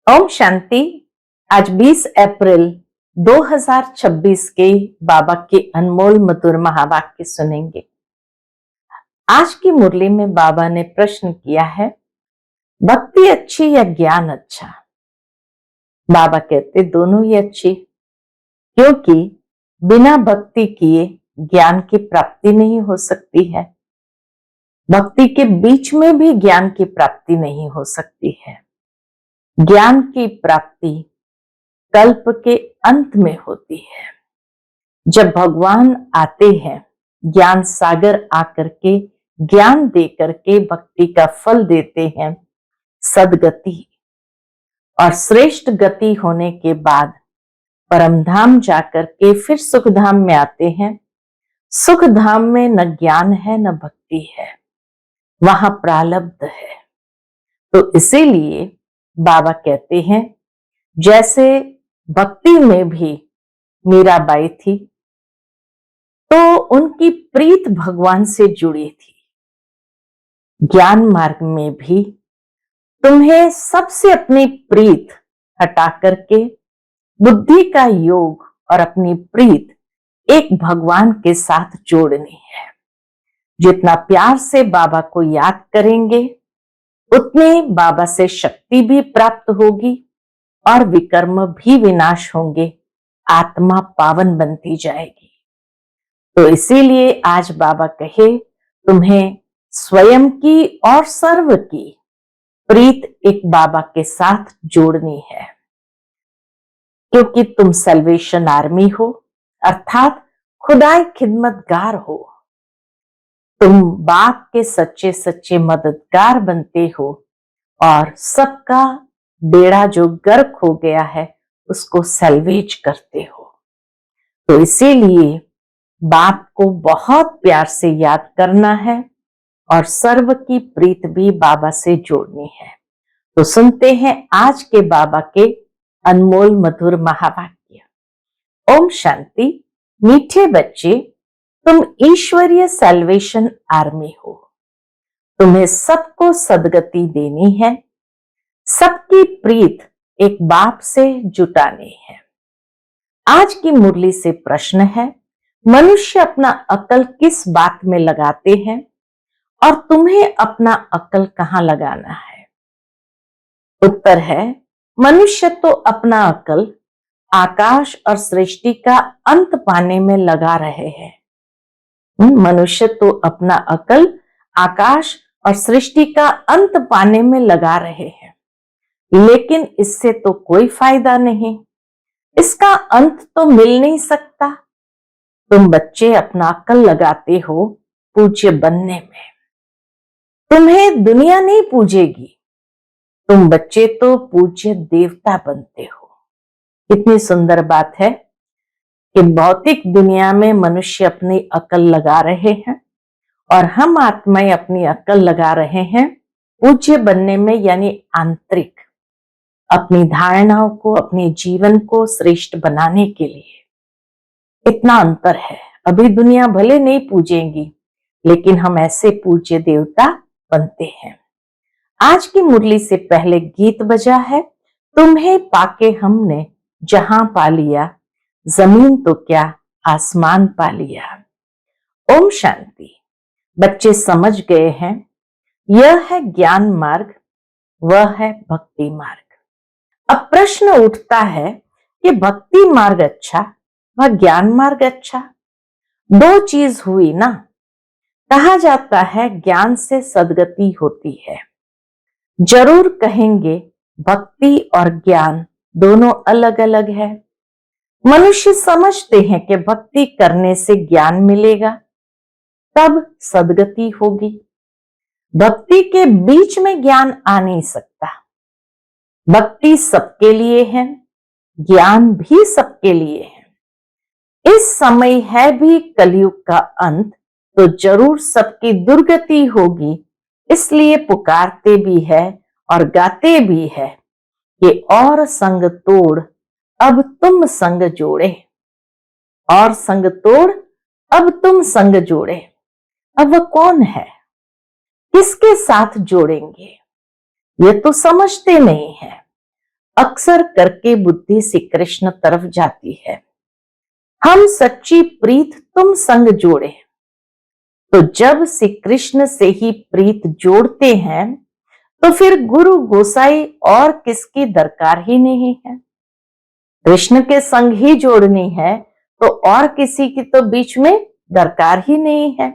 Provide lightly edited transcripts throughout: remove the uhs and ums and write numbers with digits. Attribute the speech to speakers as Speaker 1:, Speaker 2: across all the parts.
Speaker 1: ओम शांति। आज 20 अप्रैल 2026 के बाबा के अनमोल मधुर महावाक्य सुनेंगे। आज की मुरली में बाबा ने प्रश्न किया है, भक्ति अच्छी या ज्ञान अच्छा? बाबा कहते दोनों ही अच्छी, क्योंकि बिना भक्ति किए ज्ञान की प्राप्ति नहीं हो सकती है। भक्ति के बीच में भी ज्ञान की प्राप्ति नहीं हो सकती है। ज्ञान की प्राप्ति कल्प के अंत में होती है, जब भगवान आते हैं, ज्ञान सागर आकर के ज्ञान दे करके भक्ति का फल देते हैं, सदगति। और श्रेष्ठ गति होने के बाद परमधाम जाकर के फिर सुखधाम में आते हैं। सुखधाम में न ज्ञान है न भक्ति है, वहां प्रारब्ध है। तो इसीलिए बाबा कहते हैं, जैसे भक्ति में भी मीराबाई थी तो उनकी प्रीत भगवान से जुड़ी थी, ज्ञान मार्ग में भी तुम्हें सबसे अपनी प्रीत हटा करके बुद्धि का योग और अपनी प्रीत एक भगवान के साथ जोड़नी है। जितना प्यार से बाबा को याद करेंगे उतने बाबा से शक्ति भी प्राप्त होगी और विकर्म भी विनाश होंगे, आत्मा पावन बनती जाएगी। तो इसीलिए आज बाबा कहे, तुम्हें स्वयं की और सर्व की प्रीत एक बाबा के साथ जोड़नी है, क्योंकि तुम सल्वेशन आर्मी हो, अर्थात खुदाई खिदमतगार हो। तुम बाप के सच्चे सच्चे मददगार बनते हो और सबका बेड़ा जो गर्क हो गया है उसको सल्वेज करते हो। तो इसीलिए बाप को बहुत प्यार से याद करना है और सर्व की प्रीत भी बाबा से जोड़नी है। तो सुनते हैं आज के बाबा के अनमोल मधुर महावाक्य। ओम शांति। मीठे बच्चे, तुम ईश्वरीय सल्वेशन आर्मी हो। तुम्हें सबको सदगति देनी है, सबकी प्रीत एक बाप से जुटानी है। आज की मुरली से प्रश्न है, मनुष्य अपना अकल किस बात में लगाते हैं और तुम्हें अपना अकल कहां लगाना है? उत्तर है, मनुष्य तो अपना अकल आकाश और सृष्टि का अंत पाने में लगा रहे हैं। मनुष्य तो अपना अकल आकाश और सृष्टि का अंत पाने में लगा रहे हैं, लेकिन इससे तो कोई फायदा नहीं, इसका अंत तो मिल नहीं सकता। तुम बच्चे अपना अकल लगाते हो पूज्य बनने में, तुम्हें दुनिया नहीं पूजेगी, तुम बच्चे तो पूज्य देवता बनते हो। कितनी सुंदर बात है कि भौतिक दुनिया में मनुष्य अपनी अकल लगा रहे हैं और हम आत्माएं अपनी अकल लगा रहे हैं पूज्य बनने में, यानी आंतरिक अपनी धारणाओं को, अपने जीवन को श्रेष्ठ बनाने के लिए। इतना अंतर है। अभी दुनिया भले नहीं पूजेगी, लेकिन हम ऐसे पूज्य देवता बनते हैं। आज की मुरली से पहले गीत बजा है, तुम्हें पाके हमने जहां पा लिया, जमीन तो क्या आसमान पा लिया। ओम शांति। बच्चे समझ गए हैं, यह है ज्ञान मार्ग, वह है भक्ति मार्ग। अब प्रश्न उठता है कि भक्ति मार्ग अच्छा व ज्ञान मार्ग अच्छा? दो चीज हुई ना। कहा जाता है ज्ञान से सदगति होती है। जरूर कहेंगे भक्ति और ज्ञान दोनों अलग अलग है। मनुष्य समझते हैं कि भक्ति करने से ज्ञान मिलेगा, तब सदगति होगी। भक्ति के बीच में ज्ञान आ नहीं सकता। भक्ति सबके लिए है, ज्ञान भी सबके लिए है। इस समय है भी कलयुग का अंत, तो जरूर सबकी दुर्गति होगी। इसलिए पुकारते भी है और गाते भी है कि और संग तोड़ अब तुम संग जोड़े, और संग तोड़ अब तुम संग जोड़े। अब वह कौन है, किसके साथ जोड़ेंगे, ये तो समझते नहीं है। अक्सर करके बुद्धि श्री कृष्ण तरफ जाती है। हम सच्ची प्रीत तुम संग जोड़े, तो जब श्री कृष्ण से ही प्रीत जोड़ते हैं तो फिर गुरु गोसाई और किसकी दरकार ही नहीं है। कृष्ण के संग ही जोड़नी है तो और किसी की तो बीच में दरकार ही नहीं है।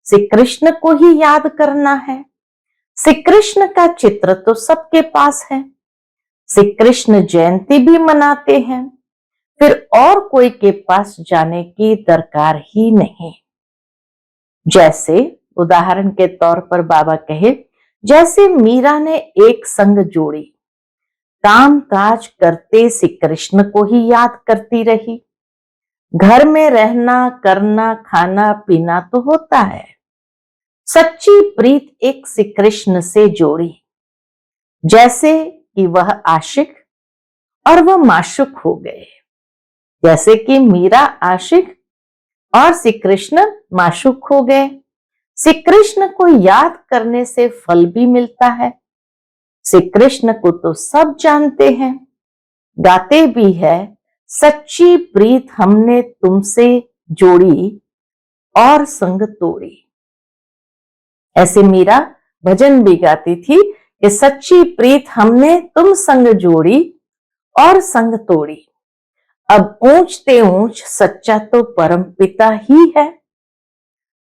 Speaker 1: श्री कृष्ण को ही याद करना है। श्री कृष्ण का चित्र तो सबके पास है। श्री कृष्ण जयंती भी मनाते हैं, फिर और कोई के पास जाने की दरकार ही नहीं। जैसे उदाहरण के तौर पर बाबा कहे, जैसे मीरा ने एक संग जोड़ी, काम काज करते श्री कृष्ण को ही याद करती रही। घर में रहना करना खाना पीना तो होता है, सच्ची प्रीत एक श्री कृष्ण से जोड़ी, जैसे कि वह आशिक और वह माशूक हो गए। जैसे कि मीरा आशिक और श्री कृष्ण माशूक हो गए। श्री कृष्ण को याद करने से फल भी मिलता है। श्री कृष्ण को तो सब जानते हैं, गाते भी है, सच्ची प्रीत हमने तुमसे जोड़ी और संग तोड़ी। ऐसे मीरा भजन भी गाती थी कि सच्ची प्रीत हमने तुम संग जोड़ी और संग तोड़ी। अब ऊंचते ऊंच सच्चा तो परम पिता ही है।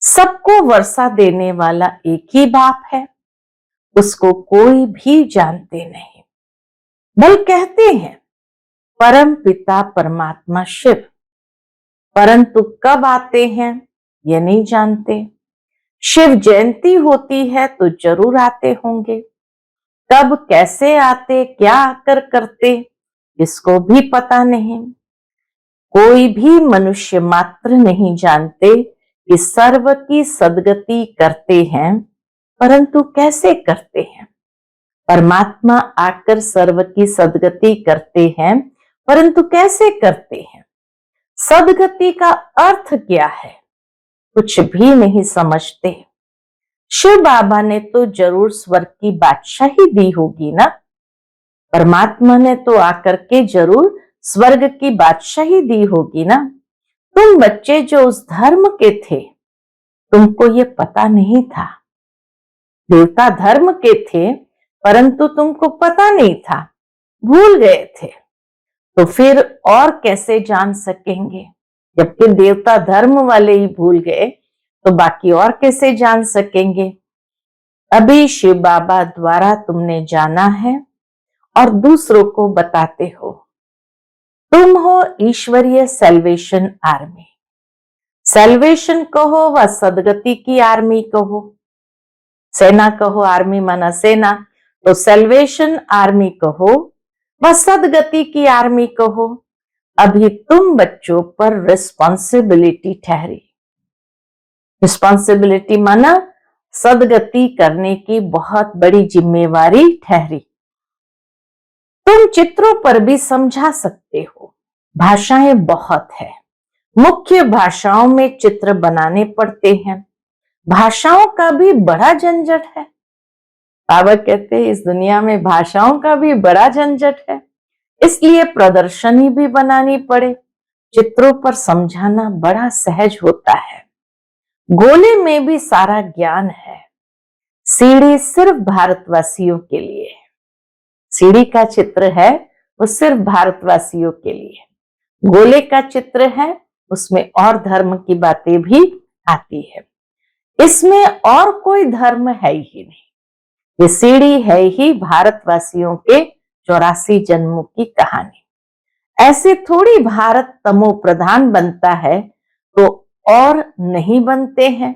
Speaker 1: सबको वर्षा देने वाला एक ही बाप है, उसको कोई भी जानते नहीं। बल कहते हैं परम पिता परमात्मा शिव, परंतु कब आते हैं ये नहीं जानते। शिव जयंती होती है तो जरूर आते होंगे, कब कैसे आते क्या आकर करते इसको भी पता नहीं। कोई भी मनुष्य मात्र नहीं जानते कि सर्व की सदगति करते हैं, परंतु कैसे करते हैं। परमात्मा आकर सर्व की सदगति करते हैं, परंतु कैसे करते हैं। सदगति का अर्थ क्या है कुछ भी नहीं समझते। शिव बाबा ने तो जरूर स्वर्ग की बादशाही दी होगी ना। परमात्मा ने तो आकर के जरूर स्वर्ग की बादशाही दी होगी ना। तुम बच्चे जो उस धर्म के थे, तुमको ये पता नहीं था। देवता धर्म के थे, परंतु तुमको पता नहीं था, भूल गए थे। तो फिर और कैसे जान सकेंगे। जबकि देवता धर्म वाले ही भूल गए तो बाकी और कैसे जान सकेंगे। अभी शिव बाबा द्वारा तुमने जाना है और दूसरों को बताते हो। तुम हो ईश्वरीय सेल्वेशन आर्मी। सेल्वेशन कहो व सदगति की आर्मी कहो। सेना कहो, आर्मी माना सेना, तो सेल्वेशन आर्मी कहो व सदगति की आर्मी कहो। अभी तुम बच्चों पर रिस्पॉन्सिबिलिटी ठहरी। रिस्पॉन्सिबिलिटी माना सदगति करने की बहुत बड़ी जिम्मेवारी ठहरी। तुम चित्रों पर भी समझा सकते हो। भाषाएं बहुत है, मुख्य भाषाओं में चित्र बनाने पड़ते हैं। भाषाओं का भी बड़ा झंझट है। बाबा कहते हैं इस दुनिया में भाषाओं का भी बड़ा झंझट है, इसलिए प्रदर्शनी भी बनानी पड़े। चित्रों पर समझाना बड़ा सहज होता है। गोले में भी सारा ज्ञान है। सीढ़ी सिर्फ भारतवासियों के लिए है। सीढ़ी का चित्र है वो सिर्फ भारतवासियों के लिए। गोले का चित्र है उसमें और धर्म की बातें भी आती है। इसमें और कोई धर्म है ही नहीं। ये सीढ़ी है ही भारतवासियों के 84 जन्मों की कहानी। ऐसे थोड़ी भारत तमो प्रधान बनता है तो और नहीं बनते हैं।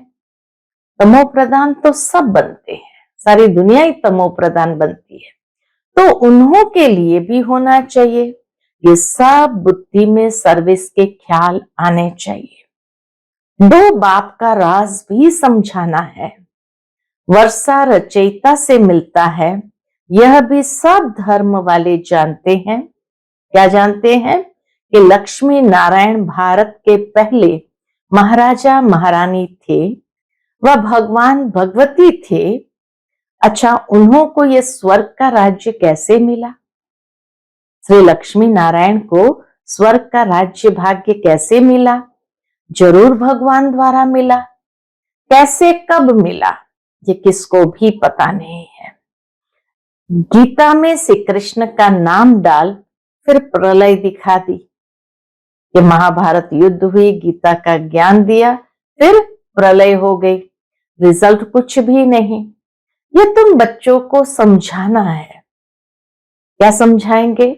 Speaker 1: तमो प्रधान तो सब बनते हैं, सारी दुनिया ही तमो प्रधान बनती है। तो उन्हों के लिए भी होना चाहिए। ये सब बुद्धि में सर्विस के ख्याल आने चाहिए। दो बाप का राज भी समझाना है। वर्षा रचयिता से मिलता है, यह भी सब धर्म वाले जानते हैं। क्या जानते हैं कि लक्ष्मी नारायण भारत के पहले महाराजा महारानी थे, वह भगवान भगवती थे। अच्छा, उन्हों को यह स्वर्ग का राज्य कैसे मिला। श्री लक्ष्मी नारायण को स्वर्ग का राज्य भाग्य कैसे मिला? जरूर भगवान द्वारा मिला। कैसे, कब मिला, ये किसको भी पता नहीं है। गीता में श्री कृष्ण का नाम डाल फिर प्रलय दिखा दी। ये महाभारत युद्ध हुई, गीता का ज्ञान दिया, फिर प्रलय हो गई, रिजल्ट कुछ भी नहीं। ये तुम बच्चों को समझाना है। क्या समझाएंगे?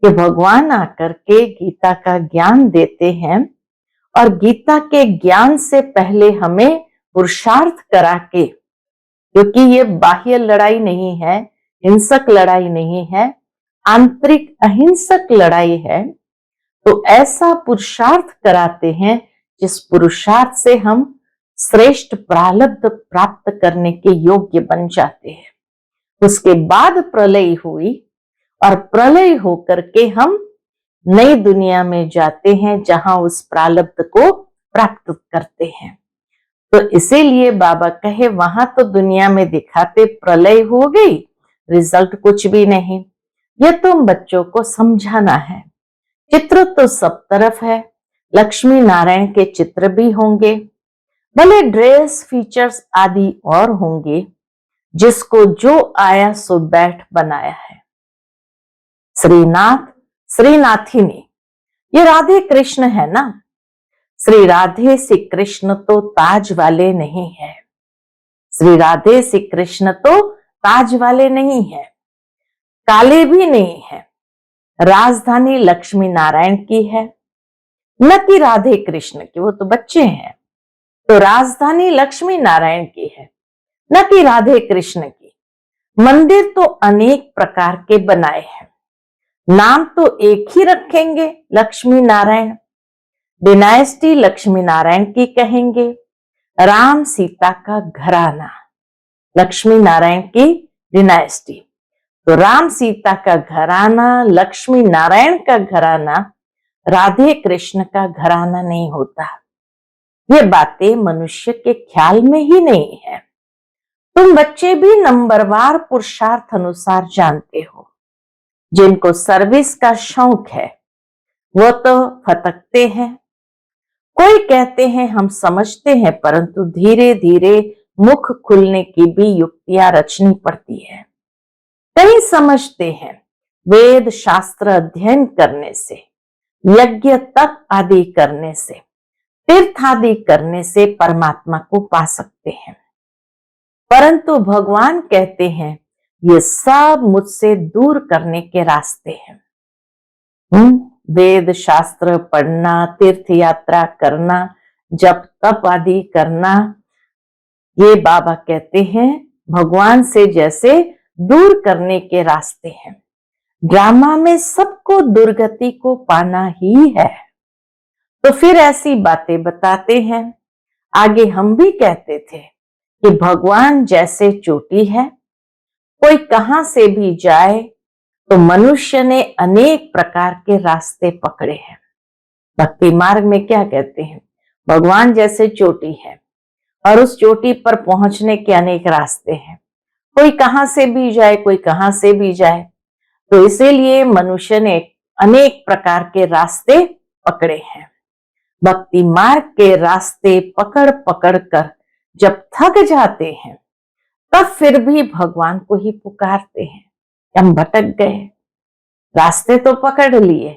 Speaker 1: कि भगवान आकर के गीता का ज्ञान देते हैं और गीता के ज्ञान से पहले हमें पुरुषार्थ करा के, क्योंकि ये बाह्य लड़ाई नहीं है, हिंसक लड़ाई नहीं है, आंतरिक अहिंसक लड़ाई है, तो ऐसा पुरुषार्थ कराते हैं जिस पुरुषार्थ से हम श्रेष्ठ प्रारब्ध प्राप्त करने के योग्य बन जाते हैं। उसके बाद प्रलय हुई और प्रलय होकर के हम नई दुनिया में जाते हैं जहां उस प्रारब्ध को प्राप्त करते हैं। तो इसीलिए बाबा कहे वहां तो दुनिया में दिखाते प्रलय हो गई, रिजल्ट कुछ भी नहीं। ये तुम बच्चों को समझाना है। चित्र तो सब तरफ है, लक्ष्मी नारायण के चित्र भी होंगे, भले ड्रेस फीचर्स आदि और होंगे, जिसको जो आया सो बैठ बनाया है। श्रीनाथ श्रीनाथिनी, ये राधे कृष्ण है ना। श्री राधे श्री कृष्ण तो ताज वाले नहीं है। श्री राधे श्री कृष्ण तो ताज वाले नहीं है, काले भी नहीं है। राजधानी लक्ष्मी नारायण की है, न कि राधे कृष्ण की, वो तो बच्चे हैं। तो राजधानी लक्ष्मी नारायण की है, न कि राधे कृष्ण की। मंदिर तो अनेक प्रकार के बनाए हैं, नाम तो एक ही रखेंगे, लक्ष्मी नारायण। डिनाइस्टी लक्ष्मी नारायण की कहेंगे। राम सीता का घराना, लक्ष्मी नारायण की डिनाइस्टी। तो राम सीता का घराना, लक्ष्मी नारायण का घराना, राधे कृष्ण का घराना नहीं होता। ये बातें मनुष्य के ख्याल में ही नहीं है। तुम बच्चे भी नंबरवार पुरुषार्थ अनुसार जानते हो। जिनको सर्विस का शौक है वो तो फटकते हैं। कोई कहते हैं हम समझते हैं, परंतु धीरे धीरे मुख खुलने की भी युक्तियां रचनी पड़ती है। कई समझते हैं वेद शास्त्र अध्ययन करने से, यज्ञ तप आदि करने से, तीर्थ आदि करने से परमात्मा को पा सकते हैं, परंतु भगवान कहते हैं ये सब मुझसे दूर करने के रास्ते हैं। वेद शास्त्र पढ़ना, तीर्थ यात्रा करना, जप तप आदि करना, ये बाबा कहते हैं भगवान से जैसे दूर करने के रास्ते हैं। ड्रामा में सबको दुर्गति को पाना ही है, तो फिर ऐसी बातें बताते हैं। आगे हम भी कहते थे कि भगवान जैसे चोटी है, कोई कहां से भी जाए तो मनुष्य ने अनेक प्रकार के रास्ते पकड़े हैं। भक्ति मार्ग में क्या कहते हैं? भगवान जैसे चोटी है और उस चोटी पर पहुंचने के अनेक रास्ते हैं। कोई कहां से भी जाए, कोई कहां से भी जाए, तो इसीलिए मनुष्य ने अनेक प्रकार के रास्ते पकड़े हैं। भक्ति मार्ग के रास्ते पकड़ पकड़ कर जब थक जाते हैं, तब फिर भी भगवान को ही पुकारते हैं। हम भटक गए, रास्ते तो पकड़ लिए,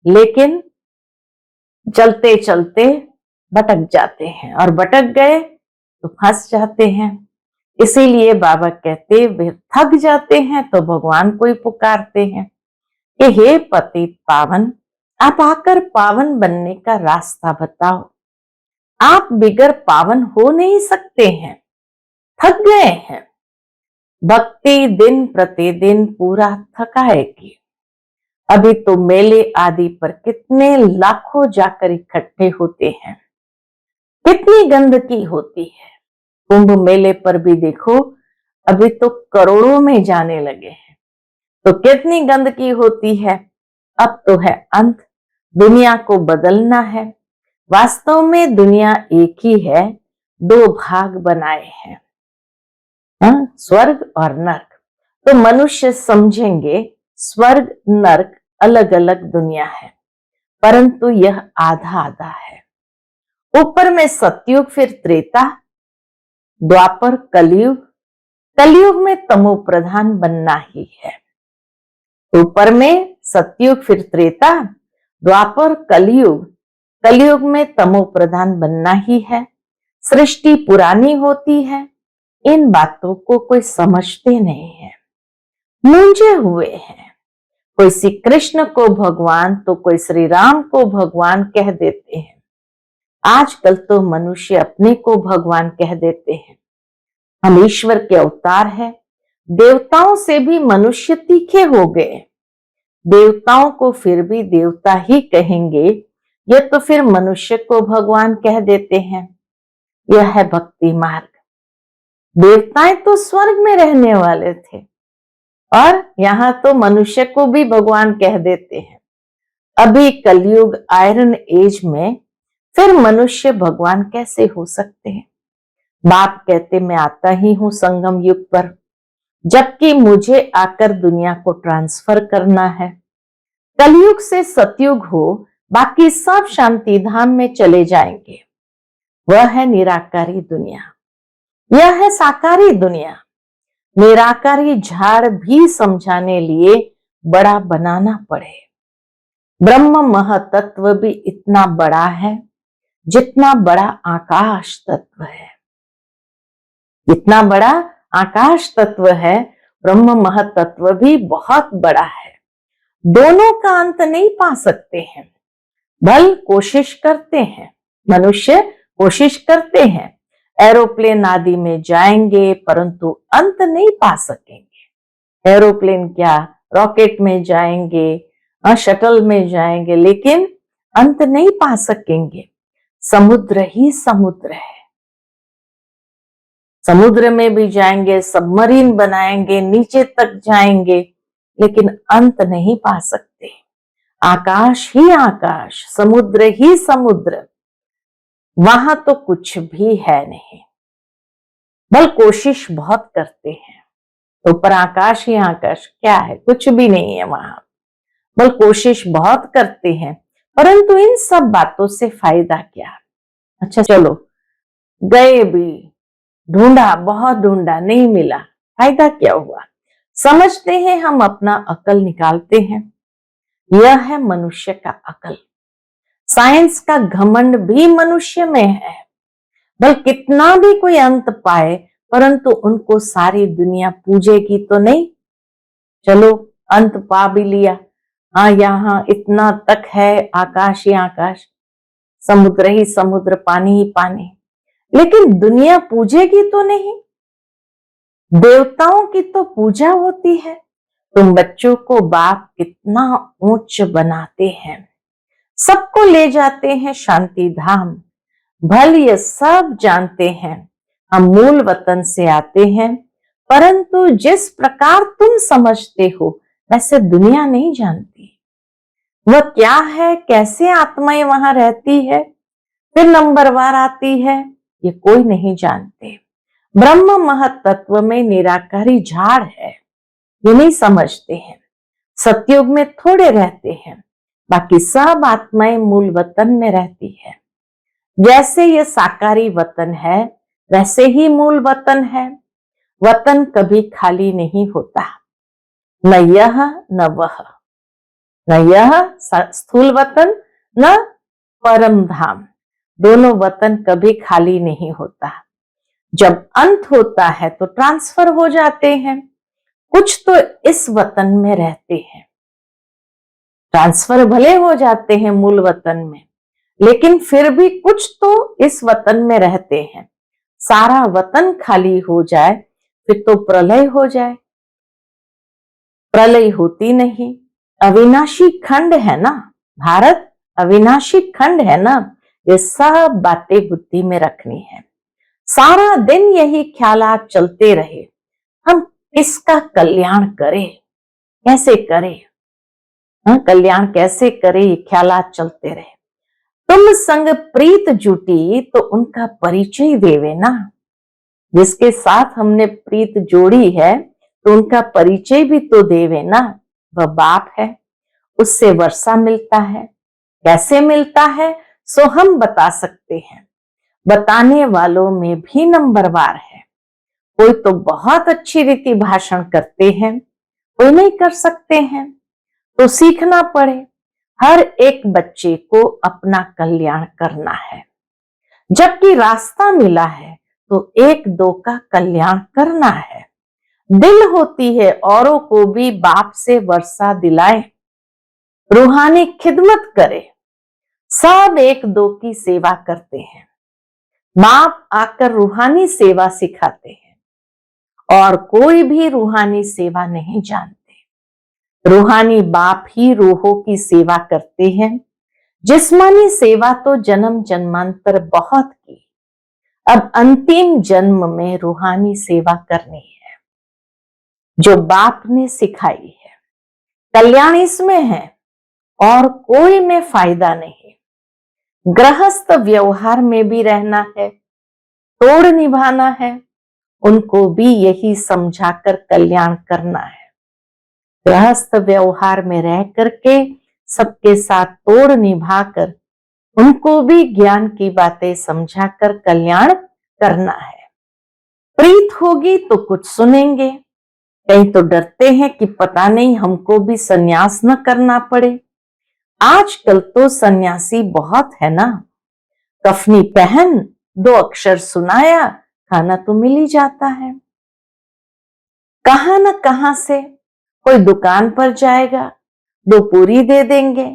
Speaker 1: लेकिन चलते चलते भटक जाते हैं, और भटक गए तो फंस जाते हैं। इसीलिए बाबा कहते वे थक जाते हैं तो भगवान को ही पुकारते हैं कि हे पतित पावन, आप आकर पावन बनने का रास्ता बताओ। आप बिगर पावन हो नहीं सकते हैं, थक गए हैं। भक्ति दिन प्रतिदिन पूरा थकाएगी। अभी तो मेले आदि पर कितने लाखों जाकर इकट्ठे होते हैं, कितनी गंदगी होती है। कुंभ मेले पर भी देखो, अभी तो करोड़ों में जाने लगे हैं, तो कितनी गंदगी होती है। अब तो है अंत, दुनिया को बदलना है। वास्तव में दुनिया एक ही है, दो भाग बनाए हैं, स्वर्ग और नर्क। तो मनुष्य समझेंगे स्वर्ग नरक अलग अलग दुनिया है, परंतु यह आधा आधा है। ऊपर में सतयुग, फिर त्रेता, द्वापर, कलयुग। कलयुग में तमो प्रधान बनना ही है। ऊपर में सतयुग, फिर त्रेता, द्वापर, कलयुग। कलयुग में तमो प्रधान बनना ही है। सृष्टि पुरानी होती है। इन बातों को कोई समझते नहीं है, मूंझे हुए हैं। कोई श्री कृष्ण को भगवान तो कोई श्री राम को भगवान कह देते हैं। आजकल तो मनुष्य अपने को भगवान कह देते हैं। हम ईश्वर के अवतार हैं। देवताओं से भी मनुष्य तीखे हो गए। देवताओं को फिर भी देवता ही कहेंगे, यह तो फिर मनुष्य को भगवान कह देते हैं। यह है भक्ति मार्ग। देवताएं तो स्वर्ग में रहने वाले थे और यहाँ तो मनुष्य को भी भगवान कह देते हैं। अभी कलयुग आयरन एज में फिर मनुष्य भगवान कैसे हो सकते हैं? बाप कहते मैं आता ही हूं संगम युग पर, जबकि मुझे आकर दुनिया को ट्रांसफर करना है। कलयुग से सतयुग हो, बाकी सब शांति धाम में चले जाएंगे। वह है निराकारी दुनिया, यह है साकारी दुनिया। निराकारी झाड़ भी समझाने लिए बड़ा बनाना पड़े। ब्रह्म महतत्व भी इतना बड़ा है जितना बड़ा आकाश तत्व है। इतना बड़ा आकाश तत्व है, ब्रह्म महतत्व भी बहुत बड़ा है। दोनों का अंत नहीं पा सकते हैं। बल कोशिश करते हैं, मनुष्य कोशिश करते हैं, एरोप्लेन आदि में जाएंगे, परंतु अंत नहीं पा सकेंगे। एरोप्लेन क्या, रॉकेट में जाएंगे, शटल में जाएंगे, लेकिन अंत नहीं पा सकेंगे। समुद्र ही समुद्र है। समुद्र में भी जाएंगे, सबमरीन बनाएंगे, नीचे तक जाएंगे, लेकिन अंत नहीं पा सकते। आकाश ही आकाश, समुद्र ही समुद्र, वहां तो कुछ भी है नहीं। बल कोशिश बहुत करते हैं, तो पर आकाश ही आकाश क्या है? कुछ भी नहीं है वहां। बल कोशिश बहुत करते हैं, परंतु इन सब बातों से फायदा क्या? अच्छा चलो, गए भी, ढूंढा, बहुत ढूंढा, नहीं मिला, फायदा क्या हुआ? समझते हैं हम, अपना अकल निकालते हैं। यह है मनुष्य का अकल। साइंस का घमंड भी मनुष्य में है। बल कितना भी कोई अंत पाए, परंतु उनको सारी दुनिया पूजेगी तो नहीं। चलो अंत पा भी लिया, हाँ यहाँ इतना तक है, आकाश ही आकाश, समुद्र ही समुद्र, पानी ही पानी, लेकिन दुनिया पूजेगी तो नहीं। देवताओं की तो पूजा होती है। तुम बच्चों को बाप कितना ऊंच बनाते हैं, सबको ले जाते हैं शांति धाम। भल ये सब जानते हैं हम मूल वतन से आते हैं, परंतु जिस प्रकार तुम समझते हो वैसे दुनिया नहीं जानती। वह क्या है, कैसे आत्माएं वहां रहती है, फिर नंबरवार आती है, ये कोई नहीं जानते। ब्रह्म महतत्व में निराकारी झाड़ है, ये नहीं समझते हैं। सतयुग में थोड़े रहते हैं, बाकी सब आत्माएं मूल वतन में रहती है। जैसे ये साकारी वतन है, वैसे ही मूल वतन है। वतन कभी खाली नहीं होता, न यह न वह, न यह स्थूल वतन न परम धाम। दोनों वतन कभी खाली नहीं होता। जब अंत होता है तो ट्रांसफर हो जाते हैं। कुछ तो इस वतन में रहते हैं, ट्रांसफर भले हो जाते हैं मूल वतन में, लेकिन फिर भी कुछ तो इस वतन में रहते हैं। सारा वतन खाली हो जाए फिर तो प्रलय हो जाए। प्रलय होती नहीं। अविनाशी खंड है ना भारत, अविनाशी खंड है ना। ये सब बातें बुद्धि में रखनी है। सारा दिन यही ख्यालात चलते रहे, हम किसका कल्याण करें, कैसे करें, कल्याण कैसे करें, ये ख्यालात चलते रहे। तुम संग प्रीत जुटी तो उनका परिचय देवे ना। जिसके साथ हमने प्रीत जोड़ी है तो उनका परिचय भी तो देवे ना। वह बाप है, उससे वर्षा मिलता है। कैसे मिलता है सो हम बता सकते हैं। बताने वालों में भी नंबरवार है। कोई तो बहुत अच्छी रीति भाषण करते हैं, कोई नहीं कर सकते हैं, तो सीखना पड़े। हर एक बच्चे को अपना कल्याण करना है। जबकि रास्ता मिला है तो एक दो का कल्याण करना है। दिल होती है औरों को भी बाप से वर्षा दिलाए, रूहानी खिदमत करे। सब एक दो की सेवा करते हैं। बाप आकर रूहानी सेवा सिखाते हैं और कोई भी रूहानी सेवा नहीं जानते। रूहानी बाप ही रूहों की सेवा करते हैं। जिस्मानी सेवा तो जन्म जन्मांतर बहुत की, अब अंतिम जन्म में रूहानी सेवा करनी है जो बाप ने सिखाई है। कल्याण इसमें है और कोई में फायदा नहीं। गृहस्थ व्यवहार में भी रहना है, तोड़ निभाना है, उनको भी यही समझाकर कल्याण करना है। गृहस्थ व्यवहार में रह करके सबके साथ तोड़ निभाकर उनको भी ज्ञान की बातें समझाकर कल्याण करना है। प्रीत होगी तो कुछ सुनेंगे, कहीं तो डरते हैं कि पता नहीं हमको भी सन्यास न करना पड़े। आजकल तो सन्यासी बहुत है ना, कफनी पहन, 2 अक्षर सुनाया, खाना तो मिल ही जाता है। कहां न कहां से कोई दुकान पर जाएगा, 2 पूरी दे देंगे,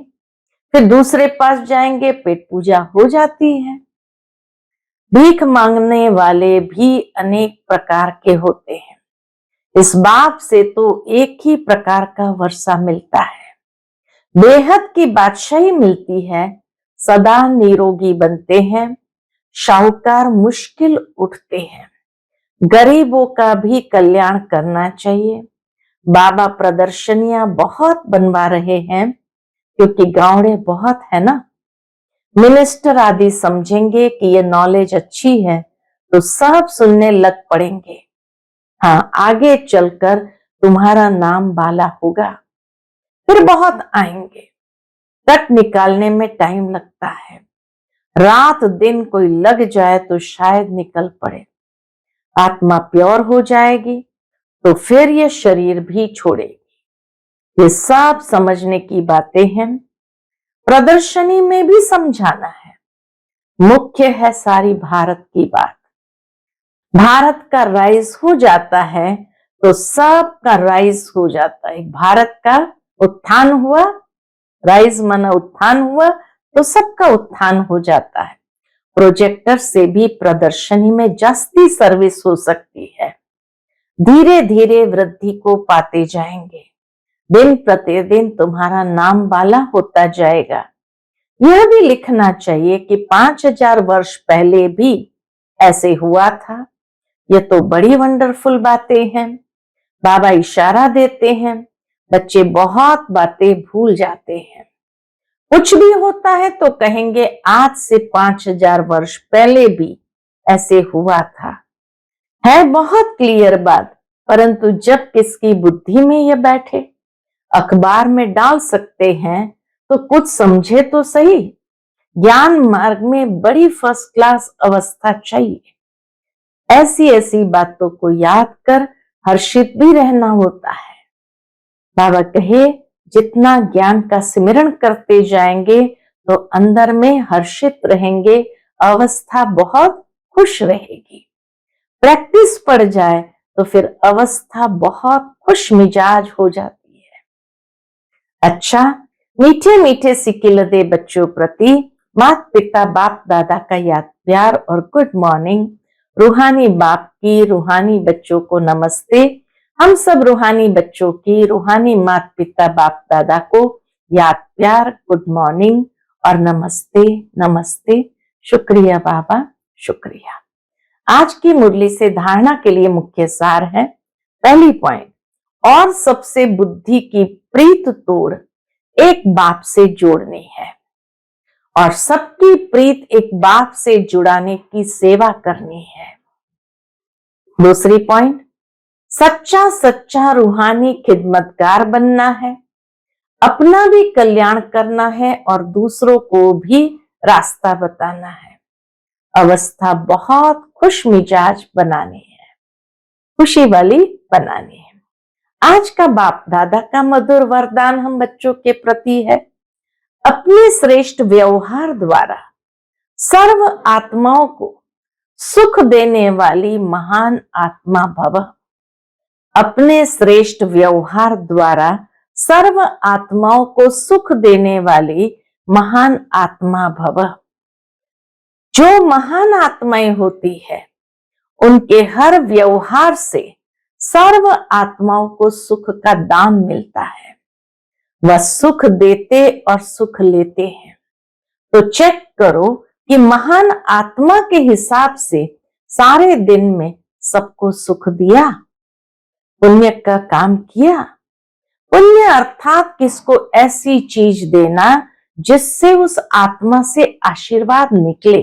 Speaker 1: फिर दूसरे पास जाएंगे, पेट पूजा हो जाती है। भीख मांगने वाले भी अनेक प्रकार के होते हैं। इस बाप से तो एक ही प्रकार का वर्षा मिलता है। बेहद की बादशाही मिलती है, सदा निरोगी बनते हैं, शाहूकार मुश्किल उठते हैं। गरीबों का भी कल्याण करना चाहिए। बाबा प्रदर्शनियां बहुत बनवा रहे हैं क्योंकि गावड़े बहुत है ना। मिनिस्टर आदि समझेंगे कि ये नॉलेज अच्छी है तो सब सुनने लग पड़ेंगे। हाँ, आगे चलकर तुम्हारा नाम बाला होगा। फिर बहुत आएंगे। कट निकालने में टाइम लगता है। रात दिन कोई लग जाए तो शायद निकल पड़े। आत्मा प्योर हो जाएगी तो फिर ये शरीर भी छोड़ेगी। ये सब समझने की बातें हैं। प्रदर्शनी में भी समझाना है। मुख्य है सारी भारत की बात। भारत का राइज हो जाता है तो सब का राइज हो जाता है। भारत का उत्थान हुआ, राइज माना उत्थान हुआ, तो सबका उत्थान हो जाता है। प्रोजेक्टर से भी प्रदर्शनी में जास्ती सर्विस हो सकती है। धीरे धीरे वृद्धि को पाते जाएंगे। दिन प्रतिदिन तुम्हारा नाम बाला होता जाएगा। यह भी लिखना चाहिए कि 5000 वर्ष पहले भी ऐसे हुआ था। यह तो बड़ी वंडरफुल बातें हैं। बाबा इशारा देते हैं, बच्चे बहुत बातें भूल जाते हैं। कुछ भी होता है तो कहेंगे आज से 5000 वर्ष पहले भी ऐसे हुआ था। है बहुत क्लियर बात, परंतु जब किसकी बुद्धि में यह बैठे, अखबार में डाल सकते हैं तो कुछ समझे तो सही। ज्ञान मार्ग में बड़ी फर्स्ट क्लास अवस्था चाहिए। ऐसी ऐसी बातों को याद कर हर्षित भी रहना होता है। बाबा कहे जितना ज्ञान का सिमरण करते जाएंगे तो अंदर में हर्षित रहेंगे, अवस्था बहुत खुश रहेगी। प्रैक्टिस पड़ जाए तो फिर अवस्था बहुत खुश मिजाज हो जाती है। अच्छा, मीठे मीठे सिकिलदे बच्चों प्रति माता पिता बाप दादा का याद प्यार और गुड मॉर्निंग। रूहानी बाप की रूहानी बच्चों को नमस्ते। हम सब रूहानी बच्चों की रूहानी माता पिता बाप दादा को याद प्यार, गुड मॉर्निंग और नमस्ते नमस्ते। शुक्रिया बाबा, शुक्रिया। आज की मुरली से धारणा के लिए मुख्य सार है। पहली पॉइंट, और सबसे बुद्धि की प्रीत तोड़ एक बाप से जोड़नी है और सबकी प्रीत एक बाप से जुड़ाने की सेवा करनी है। दूसरी पॉइंट, सच्चा सच्चा रूहानी खिदमतगार बनना है। अपना भी कल्याण करना है और दूसरों को भी रास्ता बताना है। अवस्था बहुत खुश मिजाज बनानी है, खुशी वाली बनानी है। आज का बाप दादा का मधुर वरदान हम बच्चों के प्रति है, अपने श्रेष्ठ व्यवहार द्वारा सर्व आत्माओं को सुख देने वाली महान आत्मा भव। अपने श्रेष्ठ व्यवहार द्वारा सर्व आत्माओं को सुख देने वाली महान आत्मा भव। जो महान आत्माएं होती है उनके हर व्यवहार से सर्व आत्माओं को सुख का दान मिलता है। वह सुख देते और सुख लेते हैं। तो चेक करो कि महान आत्मा के हिसाब से सारे दिन में सबको सुख दिया, पुण्य का काम किया। पुण्य अर्थात किसको ऐसी चीज देना जिससे उस आत्मा से आशीर्वाद निकले।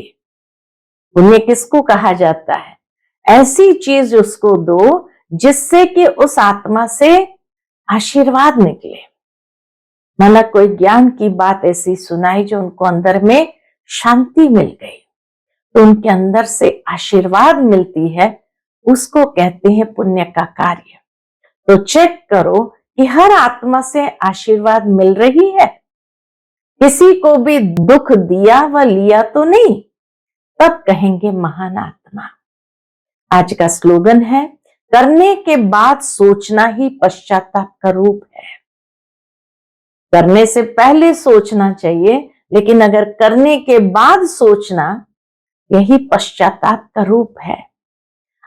Speaker 1: पुण्य किसको कहा जाता है? ऐसी चीज उसको दो जिससे कि उस आत्मा से आशीर्वाद निकले। माना कोई ज्ञान की बात ऐसी सुनाई जो उनको अंदर में शांति मिल गई, तो उनके अंदर से आशीर्वाद मिलती है, उसको कहते हैं पुण्य का कार्य। तो चेक करो कि हर आत्मा से आशीर्वाद मिल रही है, किसी को भी दुख दिया व लिया तो नहीं, तब कहेंगे महान आत्मा। आज का स्लोगन है, करने के बाद सोचना ही पश्चाताप का रूप है। करने से पहले सोचना चाहिए, लेकिन अगर करने के बाद सोचना, यही पश्चाताप का रूप है।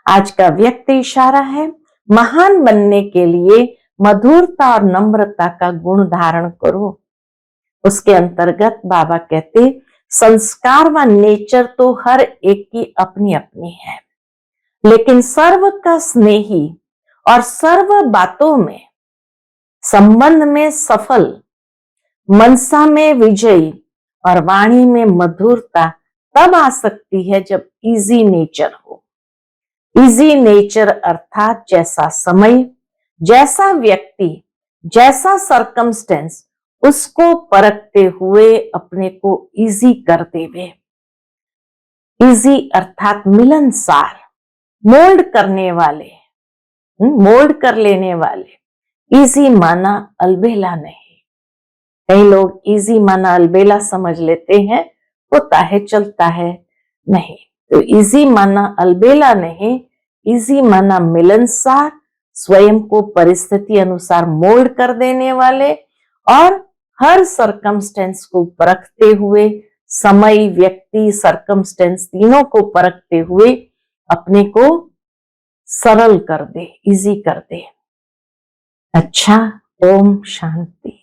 Speaker 1: आज का व्यक्त इशारा है, महान बनने के लिए मधुरता और नम्रता का गुण धारण करो। उसके अंतर्गत बाबा कहते, संस्कार व नेचर तो हर एक की अपनी अपनी है, लेकिन सर्व का स्नेही और सर्व बातों में, संबंध में सफल, मनसा में विजयी और वाणी में मधुरता तब आ सकती है जब इजी नेचर हो। इजी नेचर अर्थात जैसा समय, जैसा व्यक्ति, जैसा सर्कमस्टेंस, उसको परखते हुए अपने को इजी कर देवे। इजी अर्थात मिलनसार, मोल्ड करने वाले, मोल्ड कर लेने वाले। इजी माना अलबेला नहीं। कई लोग इजी माना अलबेला समझ लेते हैं, होता है चलता है, नहीं। तो इजी माना अलबेला नहीं, इजी माना मिलनसार, स्वयं को परिस्थिति अनुसार मोल्ड कर देने वाले और हर सर्कमस्टेंस को परखते हुए, समय, व्यक्ति, सर्कमस्टेंस तीनों को परखते हुए अपने को सरल कर दे, इजी कर दे। अच्छा, ओम शांति।